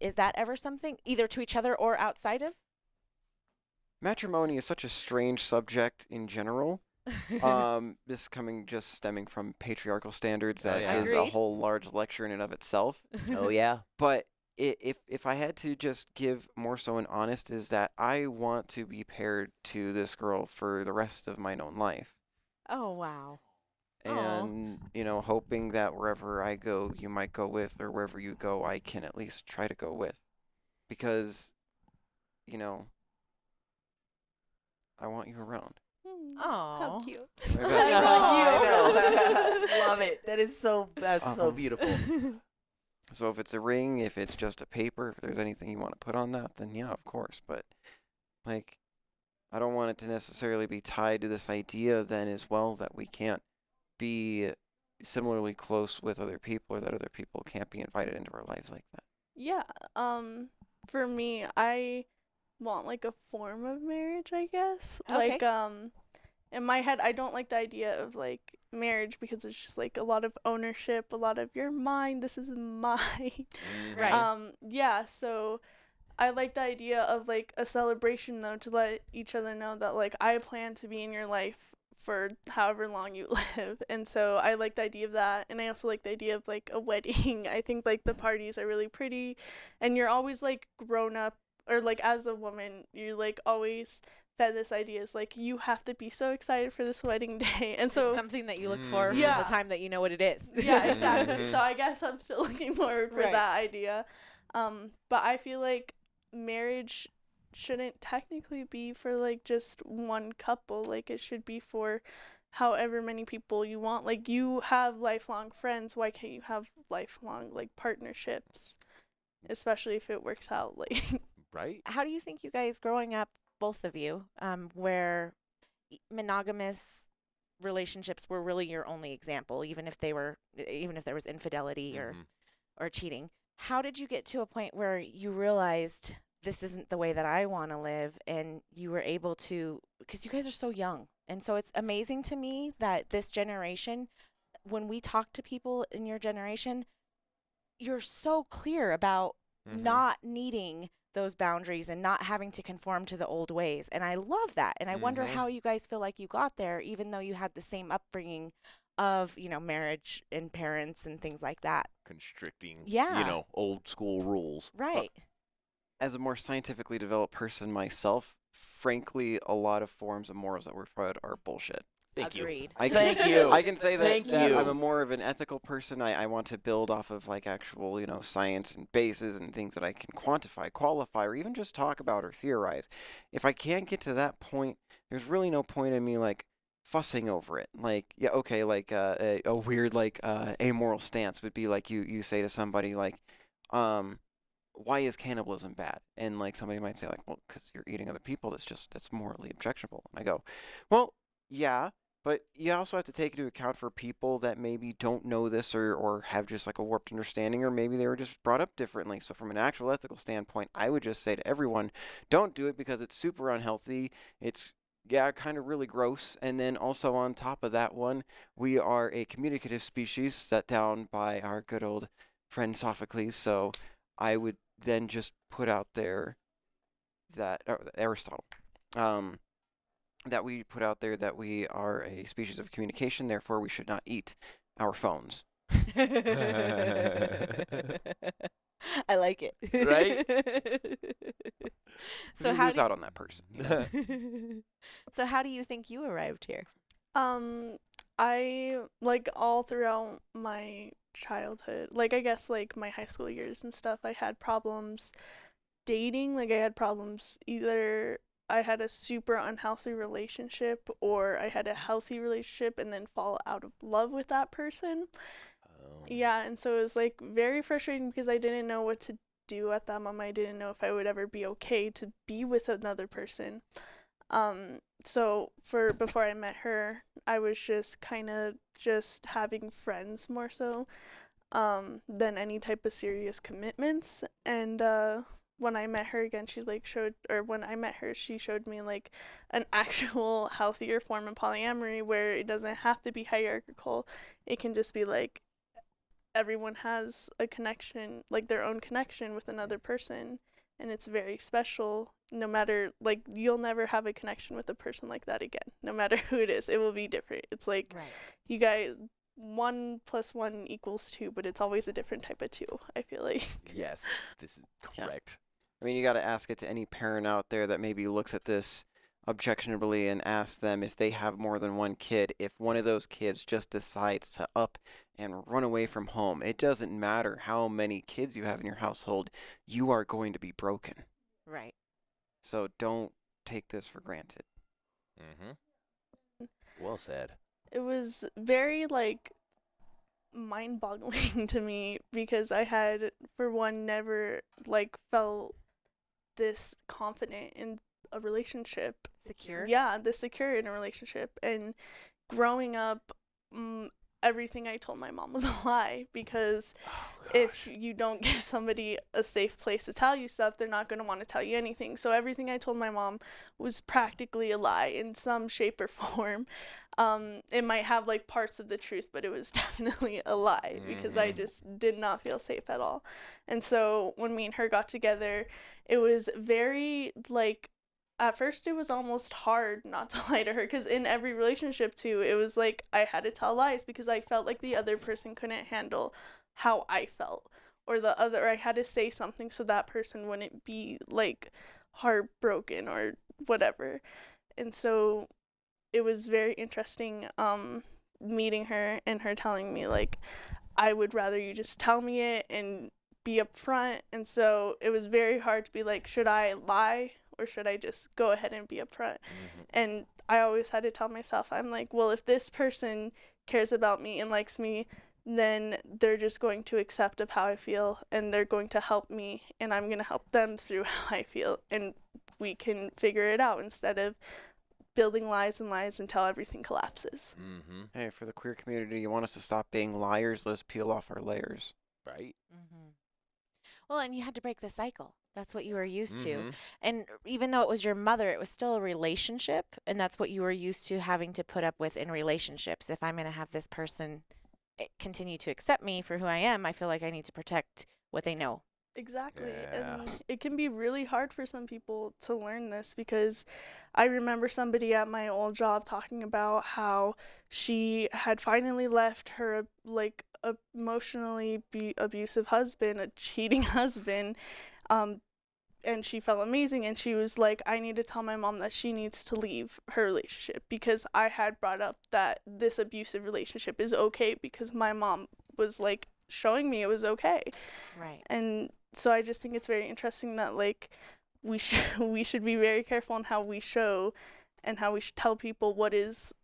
Is that ever something either to each other or outside of? Matrimony is such a strange subject in general. This just stemming from patriarchal standards that yeah. is a Agreed. whole large lecture in and of itself. Oh yeah. But if I had to just give more so an honest, is that I want to be paired to this girl for the rest of my known life. Oh, wow. And, hoping that wherever I go, you might go with, or wherever you go, I can at least try to go with. Because, I want you around. Aw. How cute. Maybe I that's- love Love it. That's so beautiful. So if it's a ring, if it's just a paper, if there's anything you want to put on that, then yeah, of course. But, like, I don't want it to necessarily be tied to this idea then as well that we can't be similarly close with other people, or that other people can't be invited into our lives like that. Yeah. For me, I want like a form of marriage, I guess. Okay. Like, in my head, I don't like the idea of like marriage because it's just like a lot of ownership, a lot of you're mine, this is mine. Right. Yeah, so I like the idea of like a celebration though, to let each other know that like I plan to be in your life for however long you live. And so I like the idea of that, and I also like the idea of like a wedding. I think like the parties are really pretty, and you're always like grown up, or like as a woman you're like always fed this idea is like you have to be so excited for this wedding day, and so It's something that you look for Yeah. from the time that you know what it is. yeah, exactly. So I guess I'm still looking forward for Right. that idea. But I feel like marriage shouldn't technically be for like just one couple. Like it should be for however many people you want. Like you have lifelong friends, why can't you have lifelong like partnerships? Especially if it works out like Right? How do you think you guys growing up, both of you, where monogamous relationships were really your only example, even if there was infidelity or cheating? How did you get to a point where you realized this isn't the way that I want to live, and you were able to, because you guys are so young, and so it's amazing to me that this generation, when we talk to people in your generation, you're so clear about not needing those boundaries and not having to conform to the old ways. And I love that. And I wonder how you guys feel like you got there, even though you had the same upbringing of, marriage and parents and things like that. Constricting, Yeah. old school rules. Right. As a more scientifically developed person myself, frankly, a lot of forms of morals that we're fed are bullshit. Thank you. Agreed. Thank you. I can say that, Thank that you. I'm a more of an ethical person. I want to build off of like actual, science and bases and things that I can quantify, qualify, or even just talk about or theorize. If I can't get to that point, there's really no point in me like fussing over it. Like, yeah, okay, like a weird like amoral stance would be like you say to somebody like, why is cannibalism bad? And like somebody might say like, well, because you're eating other people. That's morally objectionable. And I go, well, yeah. But you also have to take into account for people that maybe don't know this or have just like a warped understanding, or maybe they were just brought up differently. So from an actual ethical standpoint, I would just say to everyone, don't do it because it's super unhealthy. It's, yeah, kind of really gross. And then also on top of that one, we are a communicative species set down by our good old friend Sophocles. So I would then just put out there that, Aristotle, that we put out there that we are a species of communication, therefore we should not eat our phones. I like it. Right? So you how lose out on that person. You know? So how do you think you arrived here? I like all throughout my childhood, like I guess like my high school years and stuff, I had problems dating. Like I had problems, either I had a super unhealthy relationship or I had a healthy relationship and then fall out of love with that person. Yeah, and so it was like very frustrating because I didn't know what to do at that moment. I didn't know if I would ever be okay to be with another person. So before I met her, I was just kind of just having friends more so than any type of serious commitments. And when I met her again, she showed me like an actual healthier form of polyamory where it doesn't have to be hierarchical. It can just be like everyone has a connection, like their own connection with another person, and it's very special. No matter, like, you'll never have a connection with a person like that again. No matter who it is, it will be different. It's like, right. You guys, 1 + 1 = 2, but it's always a different type of 2, I feel like. Yes, this is correct. I mean, you got to ask it to any parent out there that maybe looks at this objectionably and ask them if they have more than one kid. If one of those kids just decides to up and run away from home, it doesn't matter how many kids you have in your household, you are going to be broken. Right. So don't take this for granted. Mm-hmm. Well said. It was very, like, mind-boggling to me because I had, for one, never, like, felt this confident in a relationship. Secure? Yeah, this secure in a relationship. And growing up, everything I told my mom was a lie because if you don't give somebody a safe place to tell you stuff, they're not going to want to tell you anything. So everything I told my mom was practically a lie in some shape or form. It might have like parts of the truth, but it was definitely a lie because I just did not feel safe at all. And so when me and her got together, it was very like, at first it was almost hard not to lie to her because in every relationship too, it was like I had to tell lies because I felt like the other person couldn't handle how I felt, or I had to say something so that person wouldn't be like heartbroken or whatever. And so it was very interesting meeting her and her telling me like I would rather you just tell me it and be upfront. And so it was very hard to be like, should I lie or should I just go ahead and be upfront? And I always had to tell myself, I'm like, well, if this person cares about me and likes me, then they're just going to accept of how I feel and they're going to help me and I'm going to help them through how I feel and we can figure it out instead of building lies and lies until everything collapses. Hey, for the queer community, you want us to stop being liars? Let's peel off our layers. Right? Well, and you had to break the cycle. That's what you were used to. And even though it was your mother, it was still a relationship. And that's what you were used to having to put up with in relationships. If I'm going to have this person continue to accept me for who I am, I feel like I need to protect what they know. Exactly. Yeah. And it can be really hard for some people to learn this because I remember somebody at my old job talking about how she had finally left her like emotionally abusive husband, a cheating husband, and she felt amazing and she was like, I need to tell my mom that she needs to leave her relationship because I had brought up that this abusive relationship is okay because my mom was like showing me it was okay. Right. And so I just think it's very interesting that like we should be very careful in how we show and how we should tell people what is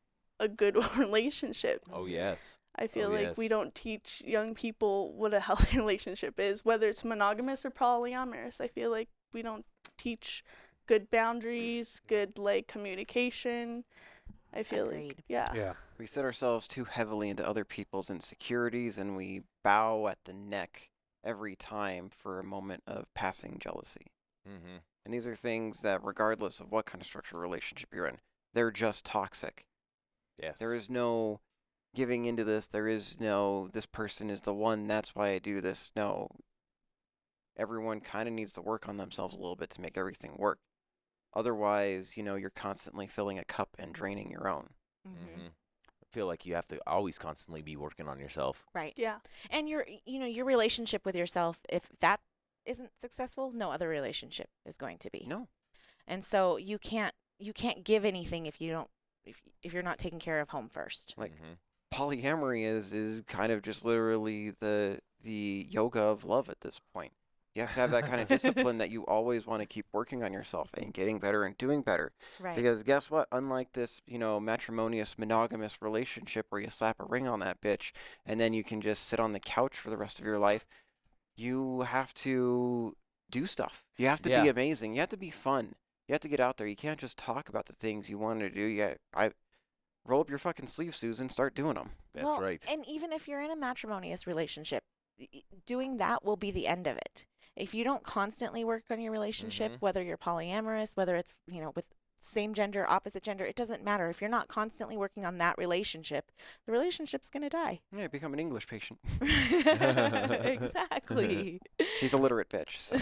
a good relationship. Oh yes. I feel like we don't teach young people what a healthy relationship is, whether it's monogamous or polyamorous. I feel like we don't teach good boundaries, good like communication. I feel like, Agreed. yeah. We set ourselves too heavily into other people's insecurities, and we bow at the neck every time for a moment of passing jealousy. Mm-hmm. And these are things that, regardless of what kind of structured relationship you're in, they're just toxic. Yes. There is no giving into this. There is no, this person is the one, that's why I do this. No. Everyone kind of needs to work on themselves a little bit to make everything work. Otherwise, you're constantly filling a cup and draining your own. Mm-hmm. I feel like you have to always constantly be working on yourself. Right. Yeah. And your relationship with yourself, if that isn't successful, no other relationship is going to be. No. And so you can't give anything if you're not taking care of home first. Like, polyamory is kind of just literally the yoga of love at this point. You have to have that kind of discipline that you always want to keep working on yourself and getting better and doing better. Right. Because guess what? Unlike this, matrimonious, monogamous relationship where you slap a ring on that bitch and then you can just sit on the couch for the rest of your life, you have to do stuff. You have to be amazing. You have to be fun. You have to get out there. You can't just talk about the things you want to do. Roll up your fucking sleeves, Susan. Start doing them. That's right. And even if you're in a matrimonious relationship, doing that will be the end of it. If you don't constantly work on your relationship, whether you're polyamorous, whether it's, with same gender, opposite gender, it doesn't matter. If you're not constantly working on that relationship, the relationship's going to die. Yeah, become an English patient. Exactly. She's a literate bitch. So.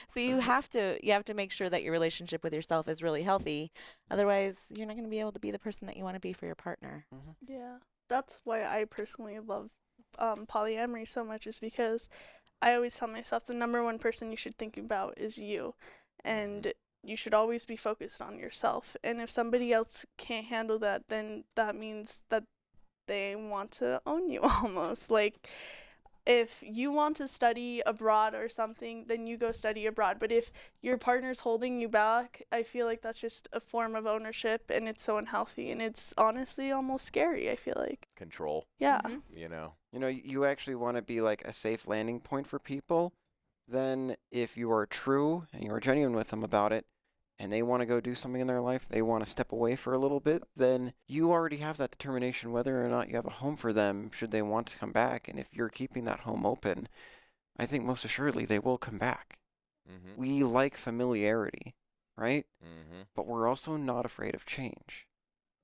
So you have to make sure that your relationship with yourself is really healthy. Otherwise, you're not going to be able to be the person that you want to be for your partner. Yeah. That's why I personally love polyamory so much, is because I always tell myself the number one person you should think about is you, and you should always be focused on yourself. And if somebody else can't handle that, then that means that they want to own you almost. Like, if you want to study abroad or something, then you go study abroad. But if your partner's holding you back, I feel like that's just a form of ownership, and it's so unhealthy, and it's honestly almost scary, I feel like. Control. Yeah. You actually want to be like a safe landing point for people. Then if you are true and you are genuine with them about it, and they want to go do something in their life, they want to step away for a little bit, then you already have that determination whether or not you have a home for them should they want to come back. And if you're keeping that home open, I think most assuredly they will come back. We like familiarity, right? But we're also not afraid of change.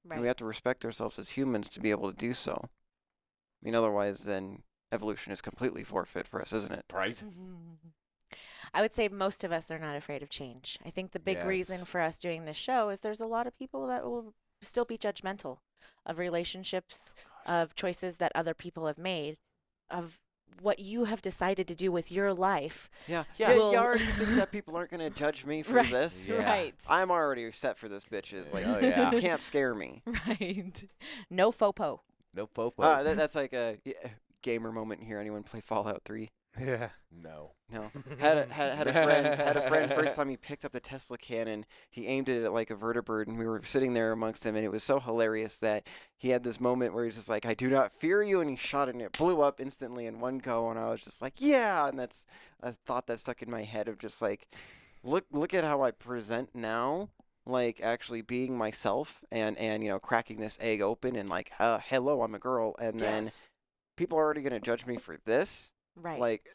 Right. And we have to respect ourselves as humans to be able to do so. I mean, otherwise then evolution is completely forfeit for us, isn't it? Right. I would say most of us are not afraid of change. I think the big reason for us doing this show is there's a lot of people that will still be judgmental of relationships, of choices that other people have made, of what you have decided to do with your life. You already think that people aren't going to judge me for this? Yeah. Right. I'm already set for this, bitches. Like, you can't scare me. Right. No FOPO. No FOPO. That's like a gamer moment here. Anyone play Fallout 3? Yeah. No. Had a friend first time he picked up the Tesla cannon, he aimed it at like a vertibird, and we were sitting there amongst him, and it was so hilarious that he had this moment where he's just like, I do not fear you, and he shot it and it blew up instantly in one go, and I was just like, yeah. And that's a thought that stuck in my head of just like, look at how I present now, like actually being myself and cracking this egg open and like, hello, I'm a girl, and then people are already gonna judge me for this. Right. Like,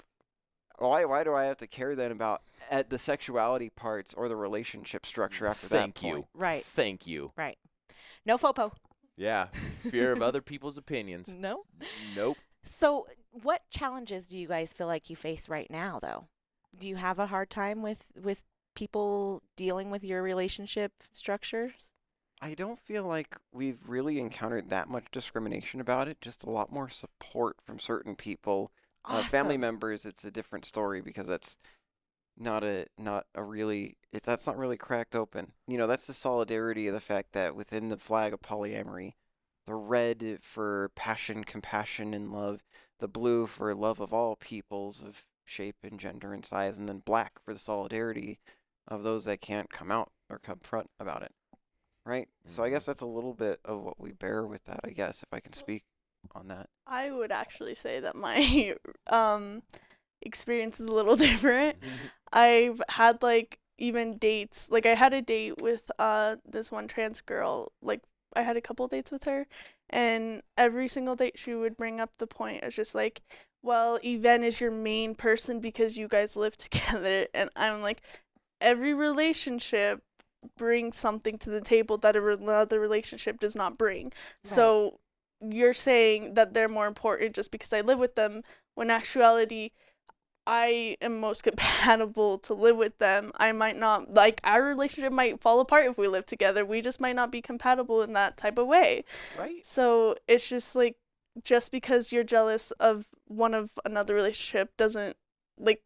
why do I have to care then about the sexuality parts or the relationship structure after that point? Right. Thank you. Right. No FOPO. Yeah. Fear of other people's opinions. No. Nope. So what challenges do you guys feel like you face right now, though? Do you have a hard time with people dealing with your relationship structures? I don't feel like we've really encountered that much discrimination about it, just a lot more support from certain people. Awesome. Family members, it's a different story because that's not really cracked open. That's the solidarity of the fact that within the flag of polyamory, the red for passion, compassion, and love, the blue for love of all peoples of shape and gender and size, and then black for the solidarity of those that can't come out or confront about it. Right? So I guess that's a little bit of what we bear with that, I guess, if I can speak on that. I would actually say that my experience is a little different. I've had like even dates, like I had a date with this one trans girl, like I had a couple dates with her, and every single date she would bring up the point of just like, well, Yvenne is your main person because you guys live together. And I'm like, every relationship brings something to the table that another relationship does not bring. Right. So you're saying that they're more important just because I live with them, when actuality, I am most compatible to live with them. I might not, like, our relationship might fall apart if we live together. We just might not be compatible in that type of way. Right. So it's just like, just because you're jealous of one of another relationship doesn't, like,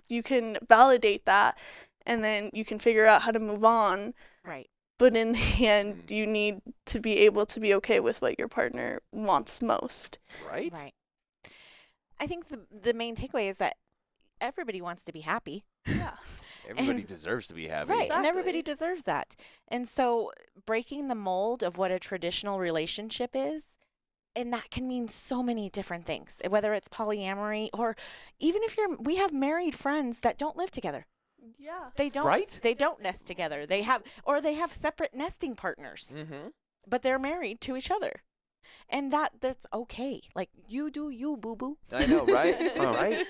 you can validate that and then you can figure out how to move on. Right. But in the end, you need to be able to be okay with what your partner wants most. Right. Right. I think the main takeaway is that everybody wants to be happy. Yeah. Everybody deserves to be happy. Right, Exactly. and everybody deserves that. And so breaking the mold of what a traditional relationship is, and that can mean so many different things, whether it's polyamory or even if we have married friends that don't live together. Yeah. They don't. Right? They don't nest together. They have separate nesting partners, but they're married to each other. And that's okay. Like, you do you, boo-boo. I know, right? Oh. Right?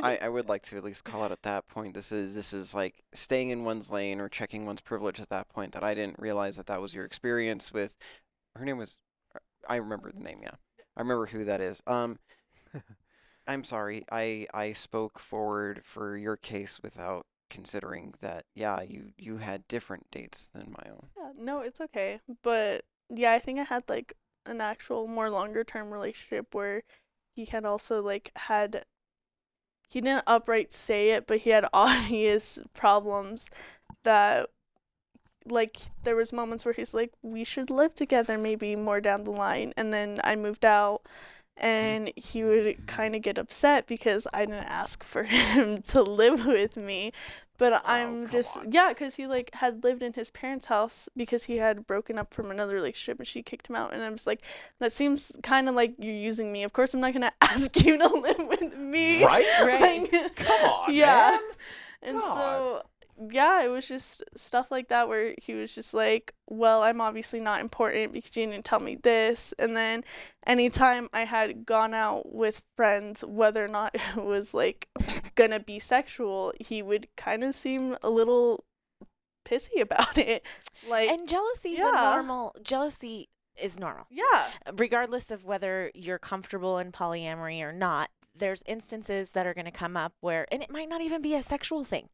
I would like to at least call out at that point, this is like staying in one's lane or checking one's privilege at that point, that I didn't realize that was your experience with, her name was, I remember the name, yeah. I remember who that is. I'm sorry, I spoke forward for your case without considering that, yeah, you had different dates than my own. Yeah, no, it's okay. But yeah, I think I had like an actual more longer term relationship where he had also like he didn't outright say it, but he had obvious problems that, like, there was moments where he's like, we should live together maybe more down the line. And then I moved out and he would kind of get upset because I didn't ask for him to live with me. But I'm just, yeah, because he, like, had lived in his parents' house because he had broken up from another relationship and she kicked him out. And I'm just like, that seems kind of like you're using me. Of course, I'm not going to ask you to live with me. Right? Like, Come on, yeah. man. And God. so, yeah, it was just stuff like that where he was just like, well, I'm obviously not important because you didn't tell me this. And then anytime I had gone out with friends, whether or not it was like gonna be sexual, he would kind of seem a little pissy about it. Like, And jealousy is normal. Yeah. Regardless of whether you're comfortable in polyamory or not, there's instances that are going to come up where, and it might not even be a sexual thing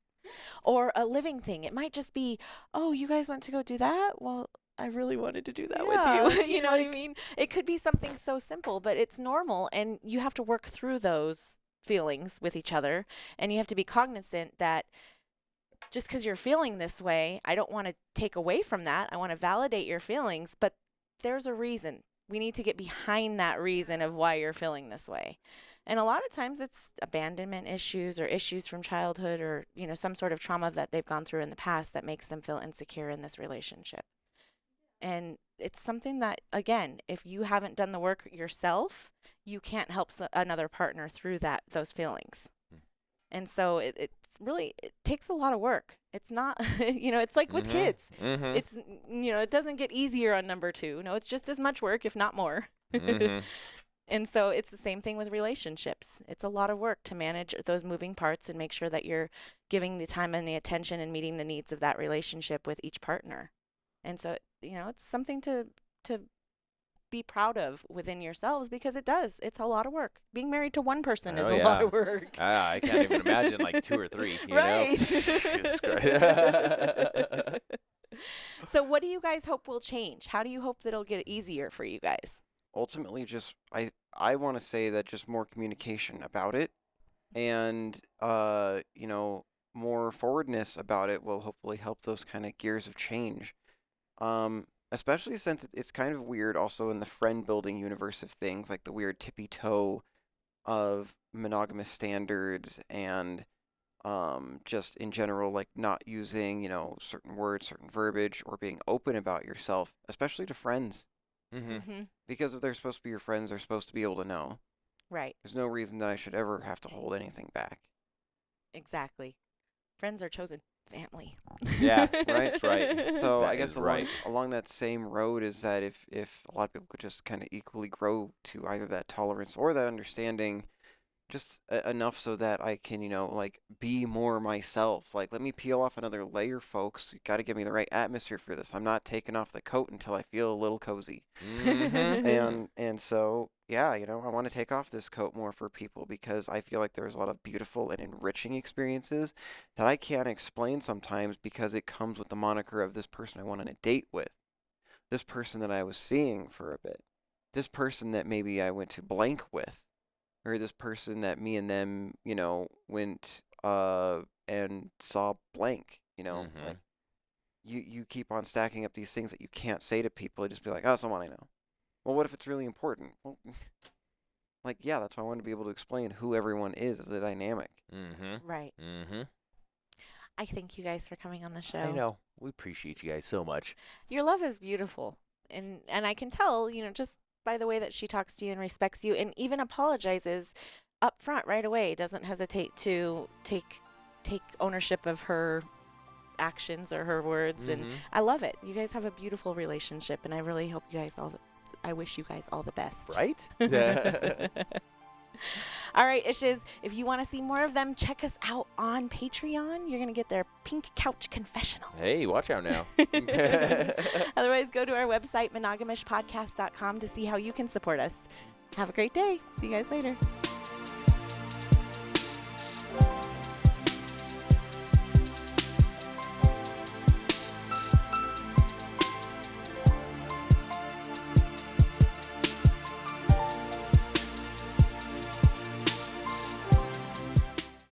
or a living thing. It might just be, oh, you guys went to go do that? Well, I really wanted to do that with you. You know what I mean? It could be something so simple, but it's normal, and you have to work through those feelings with each other, and you have to be cognizant that just because you're feeling this way, I don't want to take away from that. I want to validate your feelings, but there's a reason. We need to get behind that reason of why you're feeling this way. And a lot of times it's abandonment issues or issues from childhood or, you know, some sort of trauma that they've gone through in the past that makes them feel insecure in this relationship. And it's something that, again, if you haven't done the work yourself, you can't help another partner through those feelings. And so it takes a lot of work. It's not, you know, it's like with kids. It's, you know, it doesn't get easier on number 2. No, it's just as much work, if not more. And so it's the same thing with relationships. It's a lot of work to manage those moving parts and make sure that you're giving the time and the attention and meeting the needs of that relationship with each partner. And so, you know, it's something to be proud of within yourselves, because it does. It's a lot of work. Being married to one person is a lot of work. I can't even imagine like 2 or 3, you right. know? So what do you guys hope will change? How do you hope that it'll get easier for you guys? Ultimately, just I want to say that just more communication about it, and you know, more forwardness about it will hopefully help those kind of gears of change. Especially since it's kind of weird also in the friend building universe of things, like the weird tippy toe of monogamous standards and just in general, like not using, you know, certain words, certain verbiage, or being open about yourself, especially to friends. Because if they're supposed to be your friends, they're supposed to be able to know. Right. There's no reason that I should ever have to hold anything back. Exactly. Friends are chosen. family. Yeah, Right. that's right. So That I guess is right. along that same road is that if a lot of people could just kind of equally grow to either that tolerance or that understanding, just enough so that I can, like be more myself. Like, let me peel off another layer, folks. You got to give me the right atmosphere for this. I'm not taking off the coat until I feel a little cozy. And so, yeah, I want to take off this coat more for people because I feel like there's a lot of beautiful and enriching experiences that I can't explain sometimes because it comes with the moniker of this person I went on a date with, this person that I was seeing for a bit, this person that maybe I went to blank with, or this person that me and them, went and saw blank, like you keep on stacking up these things that you can't say to people and just be like, oh, someone I know. Well, what if it's really important? Well, like, yeah, that's why I wanted to be able to explain who everyone is as a dynamic. Right. I thank you guys for coming on the show. I know. We appreciate you guys so much. Your love is beautiful. And I can tell, just by the way that she talks to you and respects you and even apologizes up front right away, doesn't hesitate to take ownership of her actions or her words. And I love it. You guys have a beautiful relationship, and I really hope you guys I wish you guys all the best. Right? All right, Ishes, if you want to see more of them, check us out on Patreon. You're going to get their pink couch confessional. Hey, watch out now. Otherwise, go to our website, monogamishpodcast.com, to see how you can support us. Have a great day. See you guys later.